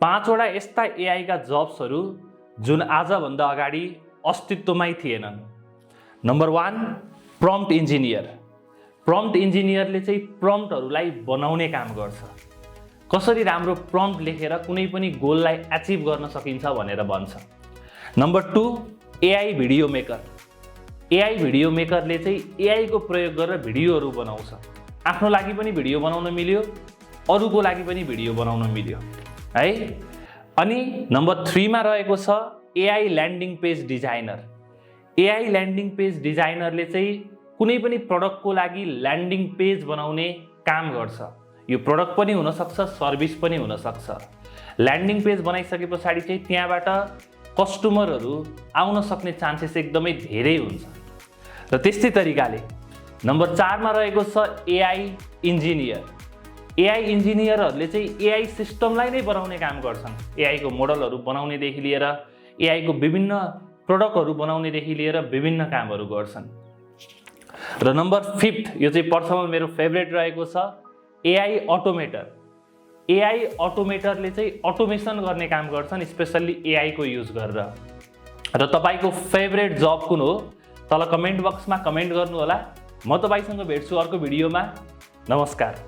5वटा यस्ता एआई का जब्सहरू जुन आजभन्दा अगाडि अस्तित्वमै थिएनन्। Number 1 prompt engineer. प्रम्प्ट इन्जिनियरले चाहिँ प्रम्प्टहरूलाई बनाउने काम गर्छ। कसरी राम्रो प्रम्प्ट लेखेर कुनै पनि गोललाई अचिभ गर्न सकिन्छ भनेर भन्छ। Number 2 AI video maker. AI video मेकरले चाहिँ एआई को प्रयोग गरेर भिडियोहरू बनाउँछ। आफ्नो लागि पनि भिडियो बनाउन मिल्यो, अरूको लागि पनि भिडियो बनाउन मिल्यो है। अनि नम्बर 3 मा रहेको छ AI landing page designer. AI landing page डिजाइनरले चाहिँ कुनै पनि प्रडक्टको लागि ल्यान्डिङ पेज बनाउने काम गर्छ। यो प्रडक्ट पनि हुन सक्छ, सर्भिस पनि हुन सक्छ। ल्यान्डिङ पेज बनाइसके पछाडि चाहिँ त्यहाँबाट कस्टमरहरू आउन सक्ने चान्सेस एकदमै धेरै हुन्छ। र त्यस्तै तरिकाले नम्बर 4 मा रहेको छ एआई इन्जिनियर। एआई इन्जिनियरहरूले चाहिँ एआई सिस्टमलाई नै बनाउने काम गर्छन्। एआई को मोडलहरू बनाउनेदेखि लिएर एआई को विभिन्न प्रोडक्टहरू बनाउनेदेखि लिएर विभिन्न कामहरू गर्छन्। र नम्बर 5 यो चाहिँ पर्सनल मेरो फेभरेट रहेको छ एआई अटोमेटर। एआई अटोमेटरले चाहिँ अटोमेसन गर्ने काम गर्छन्, स्पेसल्ली एआई को युज गरेर। र तपाईको फेभरेट जब कुन हो तल कमेन्ट बक्समा कमेन्ट गर्नु होला। म तपाईसँग भेट्छु अर्को भिडियोमा। नमस्कार।